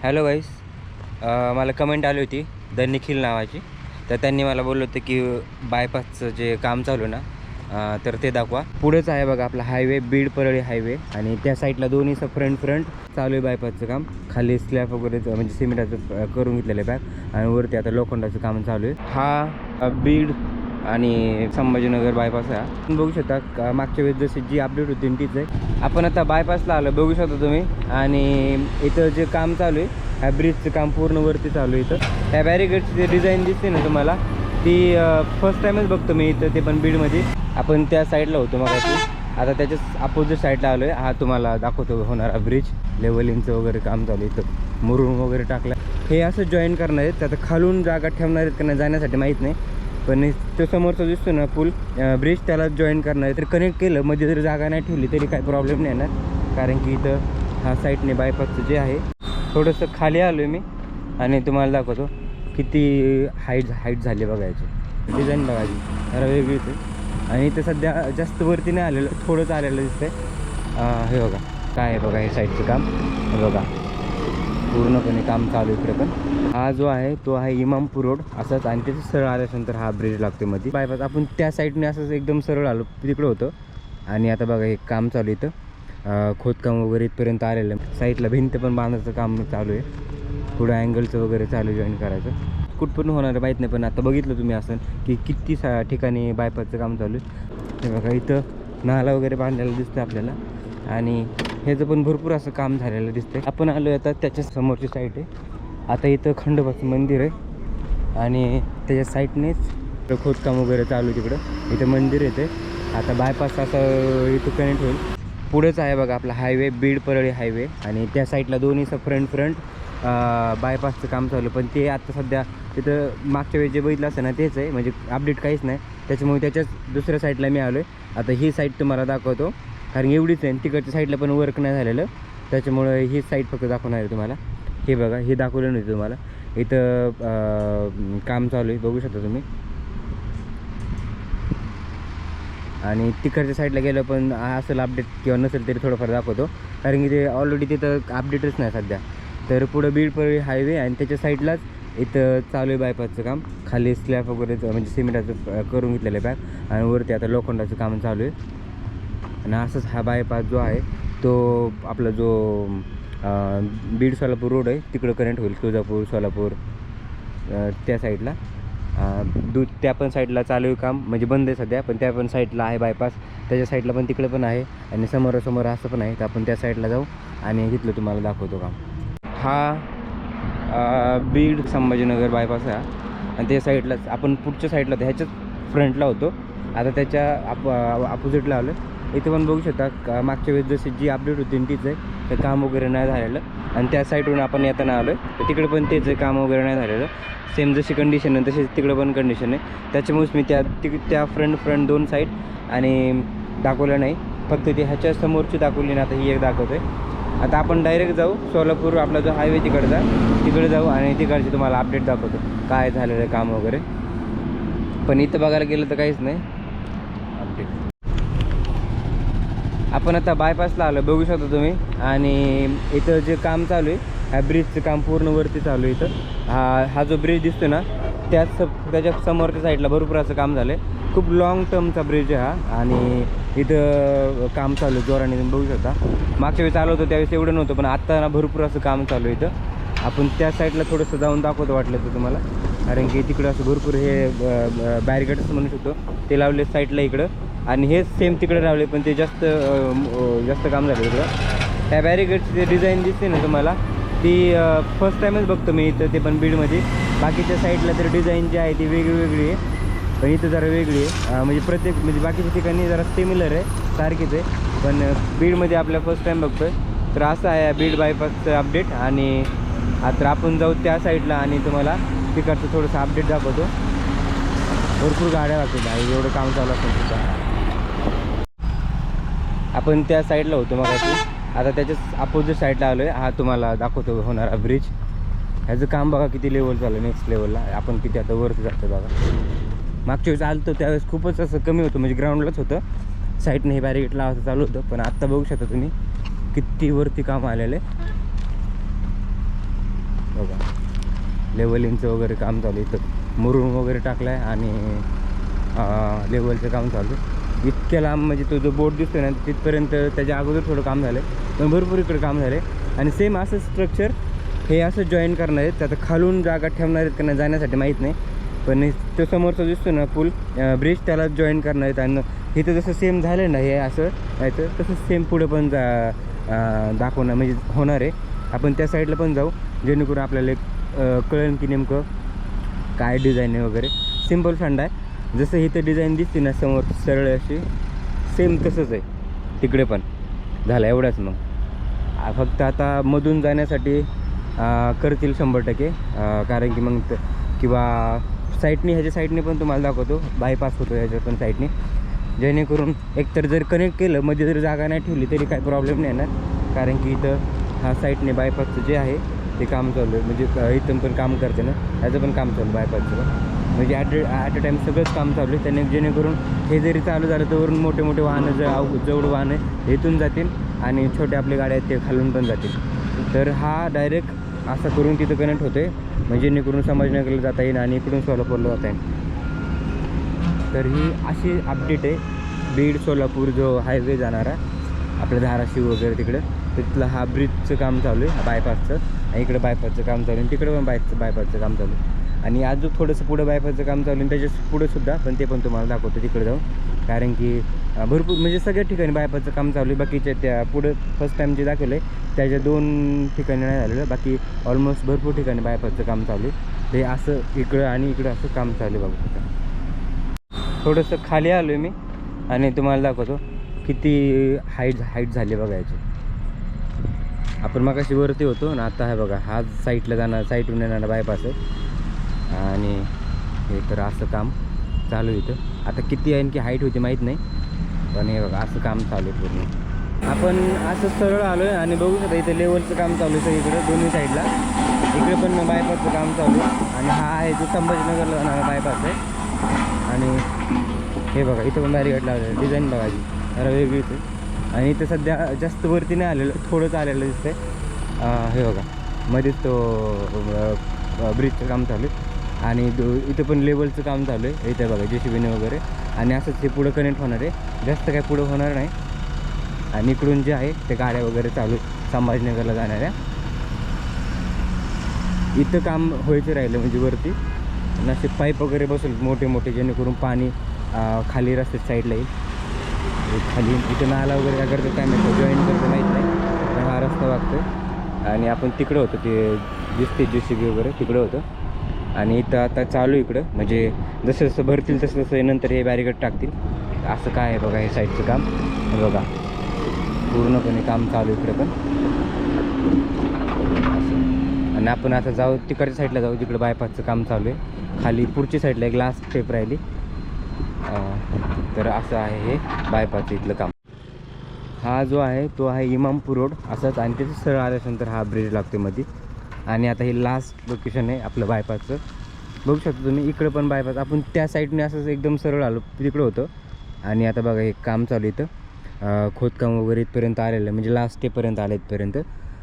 Hello गाईस, मला comment आली होती द निखिल नावाची. तर त्यांनी मला बोललं होतं की बायपासचं जे काम चालू आहे ना, तर ते दाखवा. पुढेच आहे बघा आपला हायवे, बीड परळी हायवे, आणि त्या साईडला दोन्हीचं फ्रंट चालू आहे बायपासचं काम. खाली स्लॅब वगैरे म्हणजे सिमेंटाचं करून घेतलेलं आहे बॅग, आणि वरती आता लोखंडाचं काम चालू आहे. हा बीड आणि संभाजीनगर बायपास आहे. तुम्ही बघू शकता मागच्या वेळेस जशी जी अपडेट होती तीच आहे. आपण आता बायपासला आलो, बघू शकता तुम्ही. आणि इथं जे काम चालू आहे, ह्या ब्रिजचं काम पूर्ण वरती चालू आहे. इथं त्या बॅरिकेडची जे डिझाईन दिसते ना तुम्हाला, ती फर्स्ट टाईमच बघतो मी इथं, ते पण बीडमध्ये. आपण त्या साईडला होतो मग आता त्याच्याच अपोजिट साईडला आलो आहे. हा तुम्हाला दाखवतो होणारा ब्रिज. लेवलिंगचं वगैरे काम चालू आहे. इथं मुरुम वगैरे टाकलं. हे असं जॉईन करणार आहेत. आता खालून जागा ठेवणार आहेत का नाही जाण्यासाठी माहीत नाही, पण तो समोरचा दिसतो ना पूल ब्रिज, त्याला जॉईन करणार आहे. तर कनेक्ट केलं म्हणजे जरी जागा नाही ठेवली तरी काही प्रॉब्लेम नाही येणार, कारण की इथं हा साईडने बायपासचं जे आहे. थोडंसं खाली आलो आहे मी आणि तुम्हाला दाखवतो किती हाईट झाली बघायची. डिझाईन बघायची जरा वेगळीच आहे. आणि इथं सध्या जास्त वरती नाही आलेलं, थोडंच आलेलं दिसतंय. हे बघा काय आहे बघा, हे साईडचं काम हे बघा, पूर्णपणे काम चालू इकडे. पण हा जो आहे तो आहे इमामपूर रोड असंच, आणि त्याचं सरळ आल्यानंतर हा ब्रिज लागतो मध्ये बायपास. आपण त्या साईडने असंच एकदम सरळ आलो, तिकडं होतं. आणि आता बघा हे काम चालू इथं, खोदकाम वगैरे इथपर्यंत आलेलं. साईडला भिंत पण बांधायचं काम चालू आहे. पुढं अँगलचं वगैरे चालू जॉईन करायचं. कुठपर्यंत होणार आहे माहीत नाही, पण आता बघितलं तुम्ही असं की किती ठिकाणी बायपासचं काम चालू आहे. हे बघा इथं नाला वगैरे बांधलेलं दिसतं आपल्याला, आणि ह्याचं पण भरपूर असं काम झालेलं दिसतंय. आपण आलो आता त्याच्या समोरची साईड आहे. आता इथं खंडोबाचं मंदिर आहे, आणि त्याच्या साईडनेच खोदकाम वगैरे चालू आहे. तिकडं इथं मंदिर येते. आता बायपास असं इथं कनेक्ट होईल. पुढेच आहे बघा आपला हायवे, बीड परळी हायवे, आणि त्या साईडला दोन्हीचं फ्रंट बायपासचं काम चालू. पण ते आता सध्या तिथं मागच्या वेळेस जे बघितलं असतं ना तेच आहे, म्हणजे अपडेट काहीच नाही. त्याच्यामुळे त्याच्याच दुसऱ्या साईडला मी आलो आहे. आता ही साईड तुम्हाला दाखवतो, कारण एवढीच आहे. तिकडच्या साईडला पण वर्क नाही झालेलं, त्याच्यामुळं ही साईड फक्त दाखवणार आहे तुम्हाला. हे बघा, हे दाखवलं नाही तुम्हाला. इथं काम चालू आहे, बघू शकता तुम्ही. आणि तिकडच्या साईडला गेलं पण असेल अपडेट, किंवा नसेल तरी थोडंफार दाखवतो, कारण की ते ऑलरेडी तिथं अपडेटच नाही सध्या. तर पुढं बीड परळी हायवे, आणि त्याच्या साईडलाच इथं चालू आहे बायपासचं काम. खाली स्लॅब वगैरे म्हणजे सिमेंटाचं करून घेतलेलं आहे बॅग, आणि वरती आता लोखंडाचं काम चालू आहे. आणि असंच हा बायपास जो आहे तो आपला जो बीड सोलापूर रोड आहे तिकडं कनेक्ट होईल. तुळजापूर, सोलापूर त्या साईडला. त्या पण साईडला चालू आहे काम, म्हणजे बंद आहे सध्या, पण त्या पण साईडला आहे बायपास. त्याच्या साईडला पण तिकडे पण आहे, आणि समोरासमोर असं पण आहे. तर आपण त्या साईडला जाऊ आणि तिथलं तुम्हाला दाखवतो काम. हा बीड संभाजीनगर बायपास आहे, आणि त्या साईडलाच आपण पुढच्या साईडला ह्याच्याच फ्रंटला होतो. आता त्याच्या अपोजिटला आलो. इथे पण बघू शकता मागच्या वेळेस जशी जी अपडेट होती तीच आहे. तर काम वगैरे नाही झालेलं, आणि त्या साईडवरून आपण येताना आलो आहे. तर तिकडे पण तेच आहे, काम वगैरे नाही झालेलं. सेम जशी कंडिशन आहे तशीच तिकडं पण कंडिशन आहे. त्याच्यामुळेच मी त्या फ्रंट दोन साईड आणि दाखवलं नाही, फक्त ती ह्याच्या समोरची दाखवली ना. आता ही एक दाखवतो आहे. आता आपण डायरेक्ट जाऊ सोलापूर, आपला जो हायवे तिकडे जाऊ, आणि तिकडची तुम्हाला अपडेट दाखवतो काय झालेलं आहे काम वगैरे. पण इथं बघायला गेलं तर काहीच नाही अपडेट. आपण आता बायपासला आलो, बघू शकता तुम्ही. आणि इथं जे काम चालू आहे, ह्या ब्रिजचं काम पूर्ण वरती चालू आहे. इथं हा जो ब्रिज दिसतो ना, त्याच्या समोरच्या साईडला भरपूर असं काम झालं आहे. खूप लाँग टर्मचा ब्रिज आहे हा, आणि इथं काम चालू आहे जोराने. तुम्ही बघू शकता मागच्या वेळेस चालू होतं त्यावेळेस एवढं नव्हतं, पण आत्ता ना भरपूर असं काम चालू आहे इथं. आपण त्या साईडला थोडंसं जाऊन दाखवतो वाटलं तर तुम्हाला, कारण की तिकडं असं भरपूर हे बॅरिकेड्स म्हणू शकतो ते लावले साईडला इकडं, आणि हेच सेम तिकडे लावले, पण ते जास्त काम झालं तिकडं. त्या बॅरिकेडची जे डिझाईन दिसते ना तुम्हाला, ती फर्स्ट टाईमच बघतो मी इथं, ते पण बीडमध्ये. बाकीच्या साईडला तर डिझाईन जी आहे ती वेगळी आहे, पण इथं जरा वेगळी आहे. म्हणजे बाकीच्या ठिकाणी जरा सिमिलर आहे, सारखीच आहे, पण बीडमध्ये आपल्या फर्स्ट टाईम बघतो आहे. तर असं आहे बीड बायपासचं अपडेट. आणि आता आपण जाऊ त्या साईडला, आणि तुम्हाला तिकडचं थोडंसं अपडेट दाखवतो. भरपूर गाड्या लागतात आहे, एवढं काम चालू असेल सुद्धा. आपण त्या साईडला होतो मग आता त्याच्याच अपोजिट साईडला आलो आहे. हा तुम्हाला दाखवतो होणारा ब्रिज. ह्याचं काम बघा किती लेवल चालू, नेक्स्ट लेवलला. आपण किती आता वरती जातो बघा. मागच्या वेळेस आलो त्यावेळेस खूपच असं कमी होतं, म्हणजे ग्राउंडलाच होतं. साईडने हे बॅरिकेड लावायचं चालू होतं, पण आत्ता बघू शकता तुम्ही किती वरती काम आलेलं आहे. बघा लेवलिंगचं वगैरे काम चालू आहे. इथं मुरुम वगैरे टाकलं आहे आणि लेवलचं काम चालू आहे. इतक्या लांब म्हणजे तो जो बोर्ड दिसतो ना तिथपर्यंत त्याच्या अगोदर थोडं काम झालं आहे, पण भरपूर इकडे काम झालं आहे. आणि सेम असं स्ट्रक्चर हे असं जॉईन करणार आहेत. आता खालून जागा ठेवणार आहेत का नाही जाण्यासाठी माहीत नाही, पण तो समोरचा दिसतो ना पूल ब्रिज त्याला जॉईन करणार आहेत. आणि इथं जसं सेम झालं ना हे असं यायचं तसंच सेम पुढे पण दाखवणं म्हणजे होणार आहे. आपण त्या साईडला पण जाऊ जेणेकरून आपल्याला एक कळेल की नेमकं काय डिझाईन आहे वगैरे. सिम्पल फंड आहे. जसं इथं डिझाईन दिसते ना समोर सरळ अशी सेम तसंच आहे तिकडे पण झालं एवढंच. मग फक्त आता मधून जाण्यासाठी करतील 100%, कारण की मग किंवा साईडनी ह्याच्या साईडने पण तुम्हाला दाखवतो बायपास होतो ह्याच्या पण साईडने, जेणेकरून एकतर जर कनेक्ट केलं मध्ये जर जागा नाही ठेवली तरी काही प्रॉब्लेम नाही येणार. कारण की इथं हा साईडने बायपासचं जे आहे ते काम चालू आहे. म्हणजे इथून पण काम करते ना ह्याचं पण काम चालू बायपासचं पण, म्हणजे ॲट अ टाईम सगळंच काम चालू आहे. त्याने जेणेकरून हे जरी चालू झालं तर वरून मोठे मोठे वाहनं जवळ वाहनं इथून जातील आणि छोटे आपले गाड्या आहेत ते खालून पण जातील. तर हा डायरेक्ट असं करून तिथं कनेक्ट होते, म्हणजे जेणेकरून संभाजीनगरला जाता येईल आणि इकडून सोलापूरला जाता येईल. तर ही अशी अपडेट आहे. बीड सोलापूर जो हायवे जाणारा आपल्या धाराशिव वगैरे तिकडं, तिथलं हा ब्रिजचं काम चालू आहे बायपासचं. आणि इकडं बायपासचं काम चालू आहे, तिकडं पण बायपासचं काम चालू आहे. आणि अजून थोडंसं पुढं बायपासचं काम चालू आहे त्याच्या पुढंसुद्धा, पण ते पण तुम्हाला दाखवतो तिकडे जाऊन. कारण की भरपूर म्हणजे सगळ्या ठिकाणी बायपासचं काम चालू आहे. बाकीच्या त्या पुढं फर्स्ट टाईम जे दाखवलं आहे त्याच्या 2 ठिकाणी नाही झालेलं, बाकी ऑलमोस्ट भरपूर ठिकाणी बायपासचं काम चालू आहे. ते असं इकडं आणि इकडं असं काम चालू आहे बघा. थोडंसं खाली आलो आहे मी आणि तुम्हाला दाखवतो किती हाईट झाली बघायची. आपण मगाशी वरती होतो ना, आता आहे बघा हा साईडला जाणार साईडहून येणारा बायपास आहे. आणि हे तर असं काम चालू आहे इथं. आता किती आणखी हाईट होती माहीत नाही, पण हे बघा असं काम चालू आहे पूर्ण. आपण असं सरळ आलो आहे आणि बघू शकता इथं लेवलचं काम चालू आहे सगळीकडे दोन्ही साईडला. इकडे पण बायपासचं काम चालू आहे आणि हा आहे जो संभाजीनगरला जाणारा बायपास आहे. आणि हे बघा इथं पण बॅरिकेड लावलेलं आहे. डिझाईन बघायची जरा वेगळीच आहे. आणि इथं सध्या जास्त वरती नाही आलेलं, थोडंच आलेलं दिसतंय. हे बघा मध्येच तो ब्रिजचं काम चालू आहे. आणि इथं पण लेवलचं काम चालू आहे. इथं बघा JCBने वगैरे. आणि असंच हे पुढं कनेक्ट होणार आहे, जास्त काय पुढं होणार नाही. आणि इकडून जे आहे ते गाड्या वगैरे चालू संभाजीनगरला जाणाऱ्या. इथं काम व्हायचं राहिलं म्हणजे वरती असे पाईप वगैरे बसवले मोठे मोठे, जेणेकरून पाणी खाली रस्त्याच्या साईडला येईल. खाली इथं नाला वगैरे काय करतं काय माहिती, जॉईन करतं माहीत नाही. पण हा रस्ता वागतो आणि आपण तिकडं होतो ते दिसते JCB वगैरे तिकडं होतं. आणि इथं आता चालू इकडं म्हणजे जसं जसं भरतील तसं तसं नंतर हे बॅरिकेड टाकतील. असं काय आहे बघा हे साईडचं काम. हे बघा पूर्णपणे काम चालू इकडे पण असं. आणि आपण आता जाऊ तिकडच्या साईडला जाऊ जिकडं बायपासचं काम चालू आहे. खाली पुढच्या साईडला एक ग्लास टेप राहिली. तर असं आहे हे बायपासचं इथलं काम. हा जो आहे तो आहे इमामपूर रोड असंच, आणि त्याचं सरळ आल्यानंतर हा ब्रिज लागतो मध्ये. आणि आता हे लास्ट लोकेशन आहे आपलं बायपासचं. बघू शकता तुम्ही इकडं पण बायपास. आपण त्या साईडने असंच एकदम सरळ आलो तिकडं होतं. आणि आता बघा हे काम चालू इथं खोदकाम वगैरे इथपर्यंत आलेलं आहे, म्हणजे लास्ट स्टेपर्यंत आलं इथपर्यंत.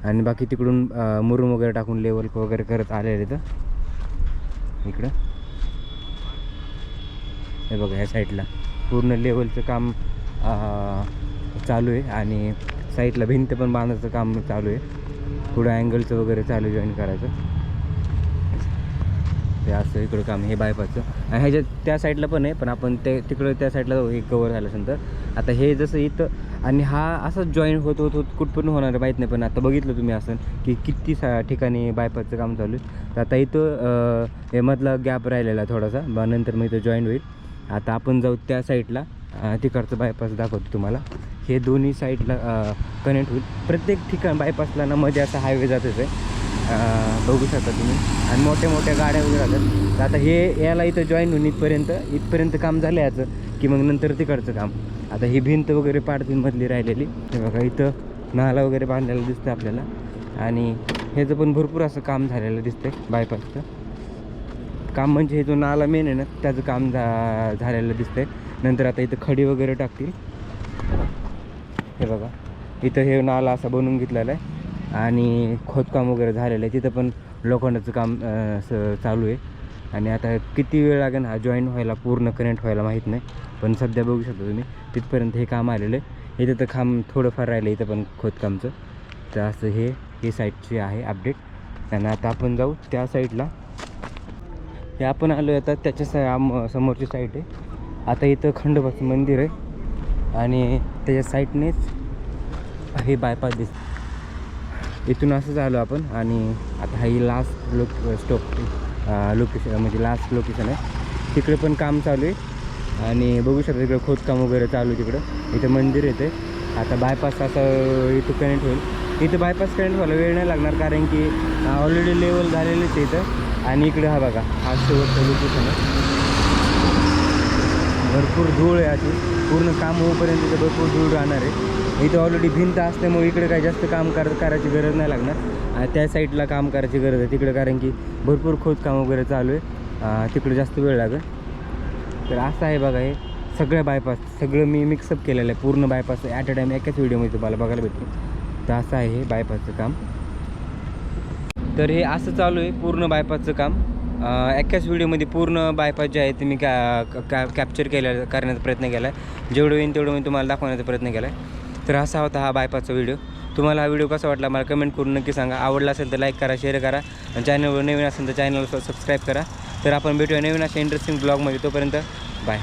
आणि बाकी तिकडून मुरुम वगैरे टाकून लेवल वगैरे करत आलेलं इथं इकडं. हे बघा ह्या साईडला पूर्ण लेवलचं काम चालू आहे. आणि साईडला भिंत पण बांधायचं काम चालू आहे. पुढं अँगलचं वगैरे चालू जॉईन करायचं ते असं इकडं काम हे बायपासचं. आणि ह्याच्यात त्या साईडला पण आहे, पण आपण ते तिकडं त्या साईडला जाऊ हे कवर झाल्यानंतर. आता हे जसं इथं आणि हा असंच जॉईन होत कुठपर्यंत होणार आहे माहीत नाही, पण आता बघितलं तुम्ही असं की किती ठिकाणी बायपासचं काम चालू आहे. तर आता इथं हे मधला गॅप राहिलेला थोडासा, नंतर मग इथं जॉईन होईल. आता आपण जाऊ त्या साईडला, तिकडचं बायपास दाखवतो तुम्हाला. हे दोन्ही साईडला कनेक्ट होईल. प्रत्येक ठिकाण बायपासला ना मध्ये असा हायवे जातच आहे, बघू शकता तुम्ही. आणि मोठ्या मोठ्या गाड्या वगैरे राहतात. तर आता हे याला इथं जॉईन होऊन इथपर्यंत काम झालं याचं, की मग नंतर तिकडचं काम. आता ही भिंत वगैरे पाडतील मधली राहिलेली. हे बघा इथं नाला वगैरे बांधलेला दिसतं आपल्याला. आणि ह्याचं पण भरपूर असं काम झालेलं दिसतंय बायपासचं काम. म्हणजे हे जो नाला मेन आहे ना त्याचं काम झालेलं दिसतंय. नंतर आता इथं खडी वगैरे टाकतील. हे बघा इथं हे नाला असा बनवून घेतलेला आहे. आणि खोदकाम वगैरे झालेलं आहे. तिथं पण लोखंडाचं काम चालू आहे. आणि आता किती वेळ लागेल हा जॉईन व्हायला, पूर्ण कनेक्ट व्हायला माहीत नाही. पण सध्या बघू शकता तुम्ही तिथपर्यंत हे काम आलेलं आहे. इथं तर काम थोडंफार राहिलं इथं पण खोदकामचं. तर असं हे साईडची आहे अपडेट. आणि आता आपण जाऊ त्या साईडला. हे आपण आलो आता त्याच्या समोरची साईड आहे. आता इथं खंडोबाचं मंदिर आहे आणि त्याच्या साईडनेच हे बायपास दिसतं. इथून असं झालो आपण आणि आता हा ही लास्ट लोकेशन म्हणजे लास्ट लोकेशन आहे. तिकडे पण काम चालू आहे आणि बघू शकता तिकडे खोदकाम वगैरे चालू आहे. तिकडं इथं मंदिर येते. आता बायपास असं इथं कनेक्ट होईल. इथं बायपास कनेक्ट व्हायला वेळ नाही लागणार कारण की ऑलरेडी लेवल झालेलीच आहे इथं. आणि इकडे हा बघा हा शेवटचं लोकेशन आहे. भरपूर धूळ आहे अशी, पूर्ण काम होईपर्यंत इथं भरपूर धूळ राहणार आहे. इथं ऑलरेडी भिंत असल्यामुळे इकडे काही जास्त काम करायची गरज नाही लागणार. त्या साईडला काम करायची गरज आहे तिकडे कारण की भरपूर खोदकाम वगैरे चालू आहे. तिकडे जास्त वेळ लागेल. तर असं आहे बघा हे सगळं बायपास, सगळं मी मिक्सअप केलेलं आहे. पूर्ण बायपास ॲट अ टाईम एकाच व्हिडिओमध्ये तुम्हाला बघायला भेटते. तर असं आहे हे बायपासचं काम. तर हे असं चालू आहे पूर्ण बायपासचं काम. एकाच व्हिडिओमध्ये पूर्ण बायपास जे आहे ते मी कॅप्चर करण्याचा प्रयत्न केला आहे. जेवढं येईन तेवढं मी तुम्हाला दाखवण्याचा प्रयत्न केला आहे. तर असा होता हा बायपासचा व्हिडिओ. तुम्हाला हा व्हिडिओ कसा वाटला मला कमेंट करून नक्की सांगा. आवडला असेल तर लाईक करा, शेअर करा आणि चॅनलवर नवीन असेल तर चॅनलला सबस्क्राईब करा. तर आपण भेटूया नवीन अशा इंटरेस्टिंग ब्लॉगमध्ये. तोपर्यंत बाय.